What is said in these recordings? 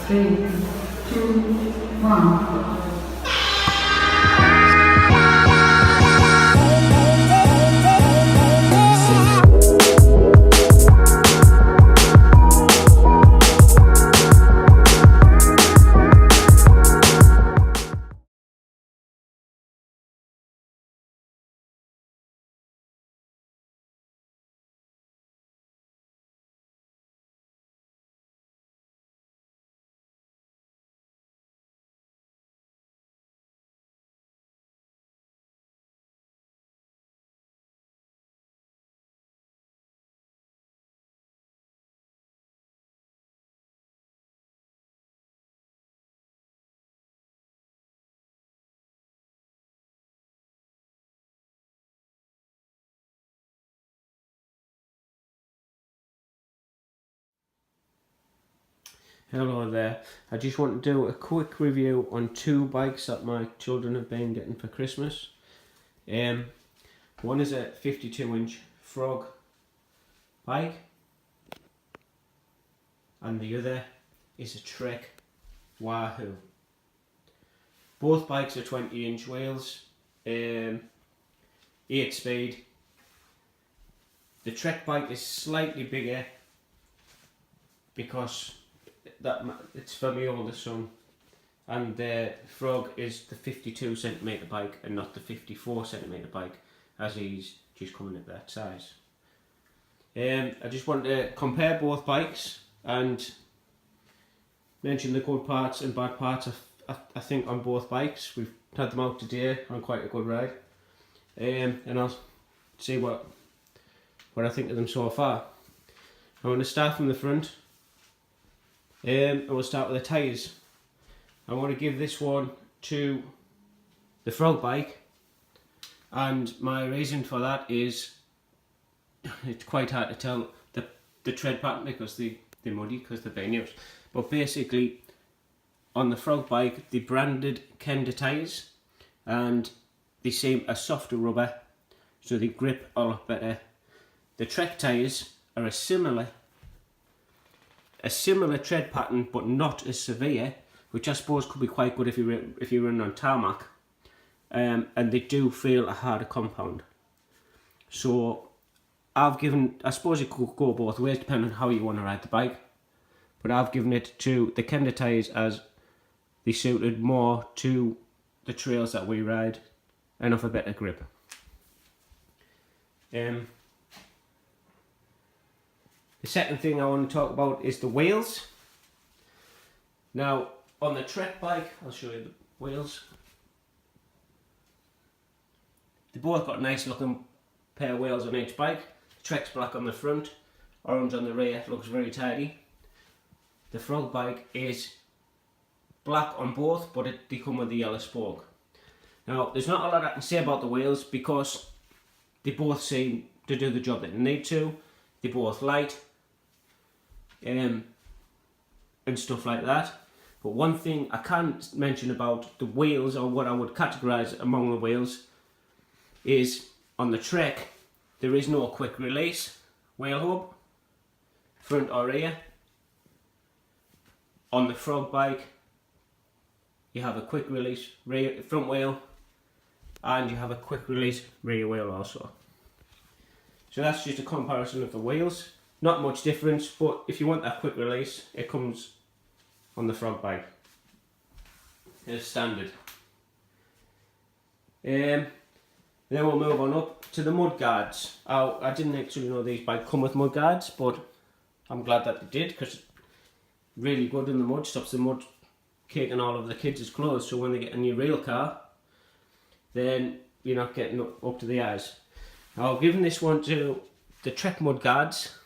3, 2, 1. Hello there, I just want to do a quick review on two bikes that my children have been getting for Christmas. One is a 52-inch Frog bike and the other is a Trek Wahoo. Both bikes are 20-inch wheels, 8 speed. The Trek bike is slightly bigger because it's for my oldest son, and the Frog is the 52cm bike and not the 54cm bike, as he's just coming at that size. I just want to compare both bikes and mention the good parts and bad parts I think on both bikes. We've had them out today on quite a good ride, and I'll see what I think of them so far. I'm going to start from the front. And we'll start with the tyres. I want to give this one to the Frog bike, and my reason for that is it's quite hard to tell the tread pattern because they're muddy because they've been used. But basically on the Frog bike they branded Kenda tyres and they seem a softer rubber, so they grip a lot better. The Trek tyres are a similar tread pattern but not as severe, which I suppose could be quite good if you're running on tarmac, and they do feel a harder compound. So I suppose it could go both ways depending on how you want to ride the bike, but I've given it to the Kenda tyres as they suited more to the trails that we ride and have a better grip. The second thing I want to talk about is the wheels. Now on the Trek bike, I'll show you the wheels. They both got a nice looking pair of wheels on each bike. The Trek's black on the front, orange on the rear, looks very tidy. The Frog bike is black on both, but they come with the yellow spoke. Now there's not a lot I can say about the wheels because they both seem to do the job that they need to. They're both light, and stuff like that. But one thing I can mention about the wheels, or what I would categorise among the wheels, is on the Trek there is no quick release wheel hub, front or rear. On the Frog bike you have a quick release front wheel and you have a quick release rear wheel also. So that's just a comparison of the wheels. Not much difference, but if you want that quick release, it comes on the Frog bike. It's standard. Then we'll move on up to the Mudguards. I didn't actually know these bikes come with Mudguards, but I'm glad that they did because it's really good in the mud, stops the mud caking all over the kids' clothes, so when they get a new real car, then you're not getting up to the eyes. I've given this one to the Trek Mudguards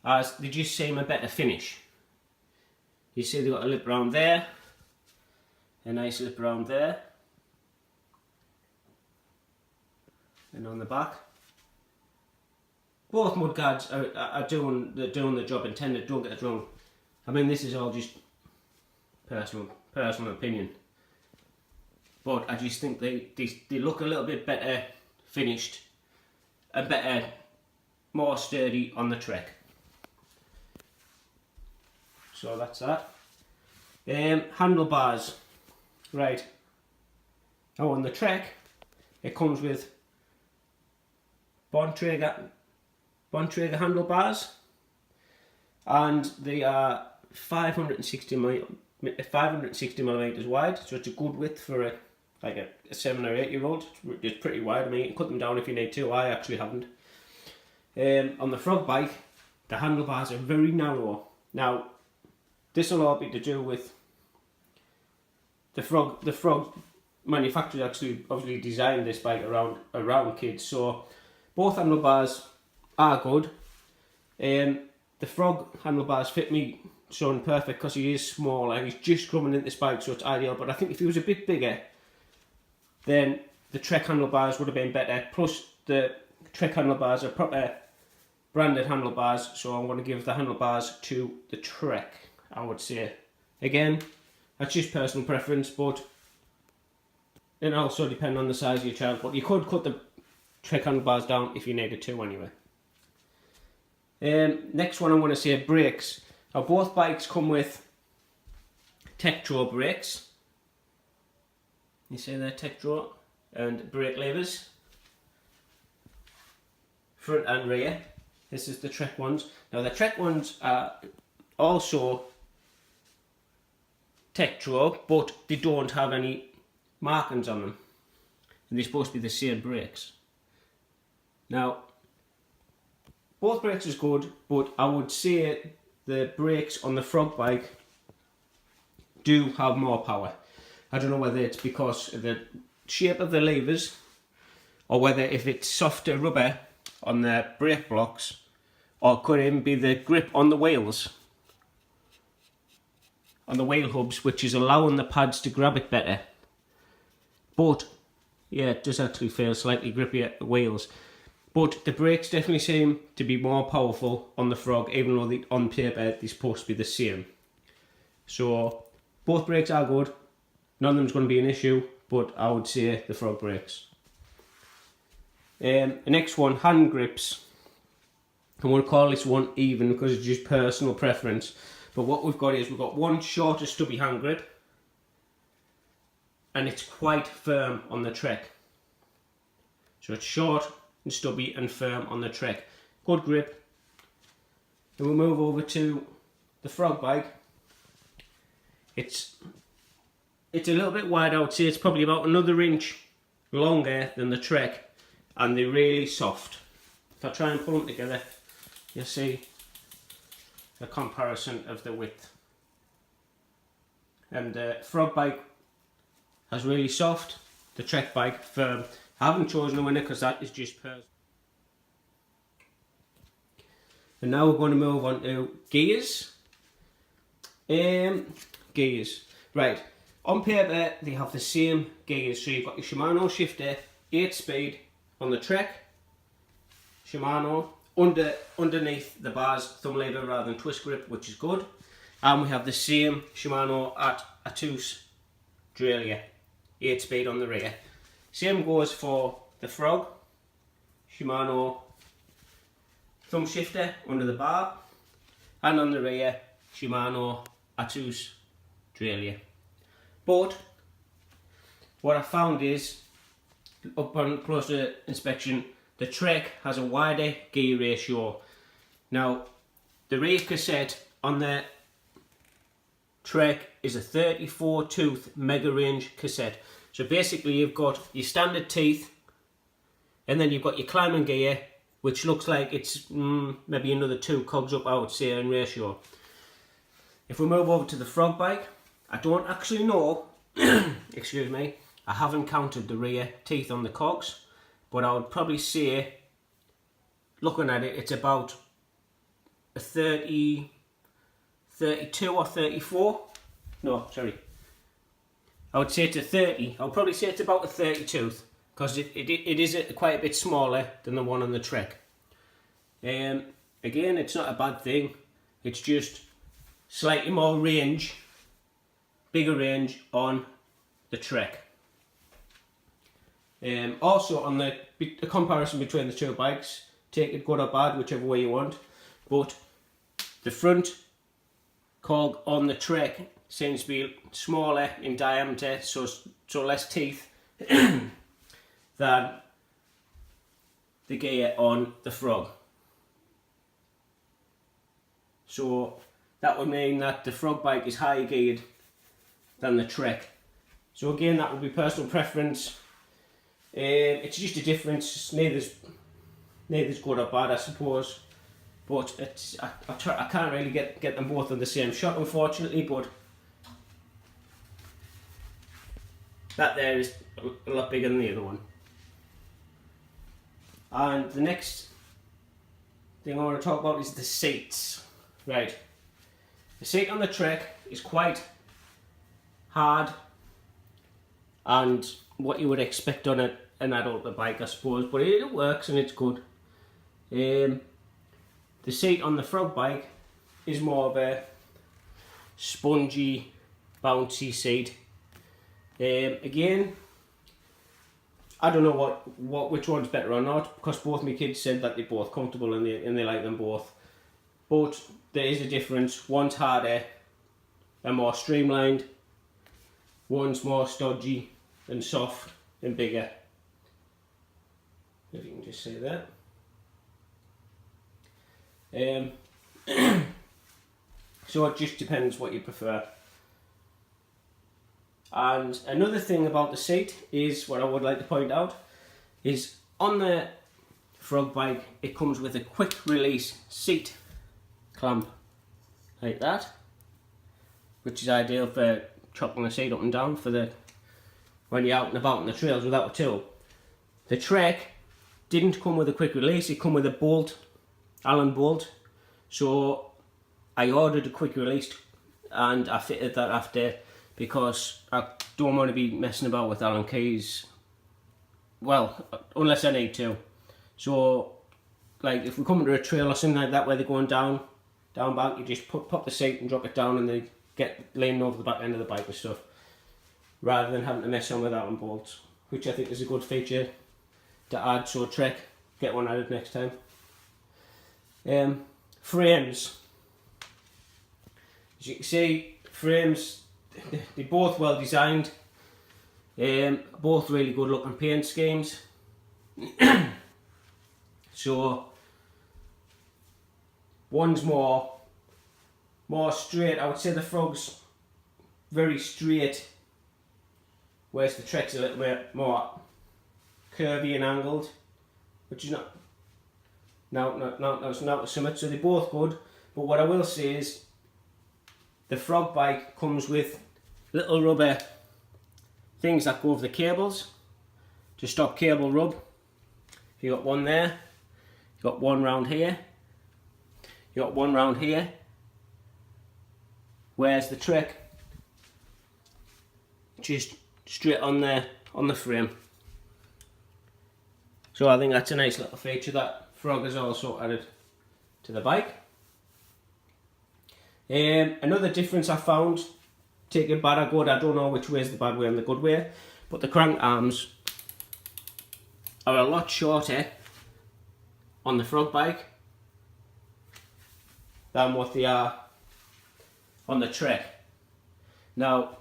as they just seem a better finish. You see they've got a lip around there, a nice lip around there, and on the back. Both Mudguards are doing the job intended, don't get it wrong. I mean, this is all just personal opinion, but I just think they look a little bit better finished, a better, more sturdy on the Trek. So that's that. Handlebars. Right. Now on the Trek, it comes with Bontrager handlebars, and they are 560 millimeters wide, so it's a good width for a 7 or 8 year old. It's pretty wide. I mean, you can cut them down if you need to. I actually haven't. On the Frog bike, the handlebars are very narrow. Now, this will all be to do with the Frog manufacturer actually obviously designed this bike around kids. So both handlebars are good. The Frog handlebars fit me son perfect because he is smaller. He's just coming into this bike, so it's ideal. But I think if he was a bit bigger, then the Trek handlebars would have been better. Plus, the Trek handlebars are proper branded handlebars, so I'm going to give the handlebars to the Trek, I would say. Again, that's just personal preference, but it also depends on the size of your child. But you could cut the Trek handlebars down if you needed to anyway. Next one I'm going to say brakes. Now both bikes come with Tektro brakes. You see there, Tektro, and brake levers, front and rear. This is the Trek ones. Now the Trek ones are also Tektro, but they don't have any markings on them, and they're supposed to be the same brakes. Now both brakes is good, but I would say the brakes on the Frog bike do have more power. I don't know whether it's because of the shape of the levers, or whether if it's softer rubber on the brake blocks, or could even be the grip on the wheels, on the wheel hubs, which is allowing the pads to grab it better. But yeah, it does actually feel slightly grippier at the wheels. But the brakes definitely seem to be more powerful on the Frog, even though on paper they're supposed to be the same. So both brakes are good. None of them's going to be an issue, but I would say the Frog brakes. The next one, hand grips. I'm going to call this one even because it's just personal preference. But what we've got is we've got one shorter stubby hand grip, and it's quite firm on the Trek. So it's short and stubby and firm on the Trek. Good grip. Then we'll move over to the Frog bike. It's a little bit wide. I would say it's probably about another inch longer than the Trek, and they're really soft. If I try and pull them together, you'll see the comparison of the width. And the Frog bike has really soft, the Trek bike firm. I haven't chosen a winner because that is just personal. And now we're going to move on to gears. Gears. Right. On paper, they have the same gears. So you've got your Shimano shifter, 8-speed on the Trek. Shimano. Underneath the bars, thumb lever rather than twist grip, which is good. And we have the same Shimano at Atus derailleur, 8-speed on the rear. Same goes for the Frog. Shimano thumb shifter under the bar, and on the rear Shimano Atus derailleur. But what I found is, upon closer inspection, the Trek has a wider gear ratio. Now, the rear cassette on the Trek is a 34 tooth mega range cassette. So basically you've got your standard teeth, and then you've got your climbing gear, which looks like it's maybe another 2 cogs up, I would say, in ratio. If we move over to the Frog bike, I don't actually know, excuse me, I haven't counted the rear teeth on the cogs, but I would probably say, looking at it, it's about a 30, 32 or 34. No, sorry. I would say it's a 30. I would probably say it's about a 30 tooth, because it is quite a bit smaller than the one on the Trek. Again, it's not a bad thing. It's just slightly more range, bigger range on the Trek. Also on the comparison between the two bikes, take it good or bad, whichever way you want, but the front cog on the Trek seems to be smaller in diameter, so less teeth than the gear on the Frog. So that would mean that the Frog bike is higher geared than the Trek. So again, that would be personal preference. It's just a difference. Neither's good or bad, I suppose. But it's I can't really get them both on the same shot, unfortunately. But that there is a lot bigger than the other one. And the next thing I want to talk about is the seats. Right, the seat on the Trek is quite hard and what you would expect on an adult bike, I suppose, but it works and it's good. The seat on the Frog bike is more of a spongy, bouncy seat. Again, I don't know which one's better or not, because both my kids said that they're both comfortable and they like them both. But there is a difference. One's harder and more streamlined. One's more stodgy and soft and bigger. If you can just see that. So it just depends what you prefer. And another thing about the seat is, what I would like to point out, is on the Frog bike it comes with a quick release seat clamp like that, which is ideal for chopping the seat up and down for when you're out and about on the trails without a tool. The Trek didn't come with a quick release, it come with a bolt, Allen bolt. So I ordered a quick release and I fitted that after, because I don't want to be messing about with Allen keys, well, unless I need to. So like if we come into a trail or something like that where they're going down back, you just pop the seat and drop it down and they get leaning over the back end of the bike and stuff, rather than having to mess on with Allen bolts, which I think is a good feature to add. So Trek, get one added next time. Frames, as you can see, frames, they're both well designed, both really good looking paint schemes. So one's more straight. I would say the Frog's very straight, whereas the Trek's a little bit more curvy and angled, which is not the summit. So they're both good, but what I will say is the Frog bike comes with little rubber things that go over the cables to stop cable rub. You got one there, you got one round here, you got one round here, whereas the Trek just straight on the frame. So I think that's a nice little feature that Frog has also added to the bike. Another difference I found, take it bad or good, I don't know which way is the bad way and the good way, but the crank arms are a lot shorter on the Frog bike than what they are on the Trek. Now,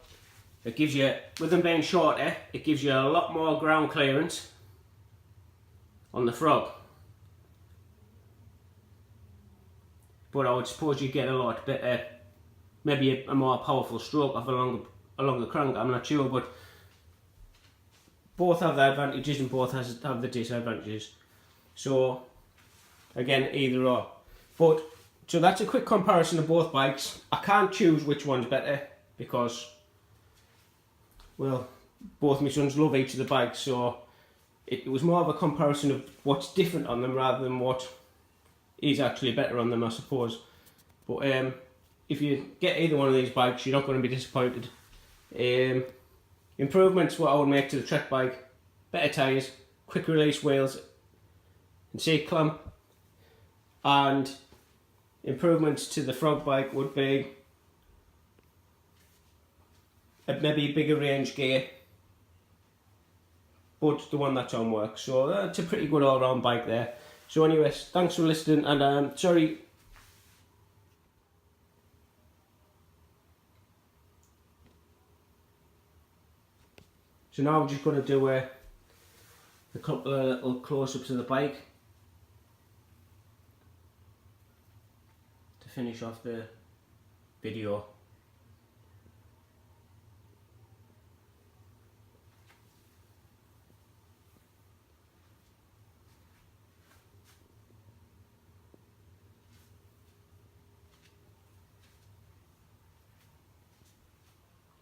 it gives you, with them being shorter, it gives you a lot more ground clearance on the Frog. But I would suppose you get a lot better, maybe a more powerful stroke of a longer crank, I'm not sure, but both have the advantages and both have the disadvantages. So again, either or. But so that's a quick comparison of both bikes. I can't choose which one's better because, well, both my sons love each of the bikes, so it was more of a comparison of what's different on them rather than what is actually better on them, I suppose. But if you get either one of these bikes, you're not going to be disappointed. Improvements what I would make to the Trek bike: better tyres, quick release wheels and seat clamp. And improvements to the Frog bike would be maybe a bigger range gear, but the one that's on works. So it's a pretty good all-round bike there. So anyways, thanks for listening, and sorry So now we're just going to do a couple of little close-ups of the bike to finish off the video.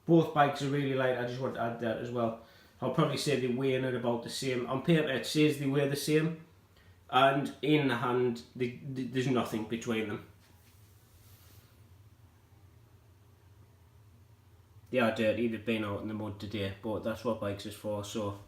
Both bikes are really light, I just want to add that as well. I'll probably say they weigh in at about the same. On paper it says they weigh the same, and in the hand there's nothing between them. They are dirty, they've been out in the mud today, but that's what bikes is for, so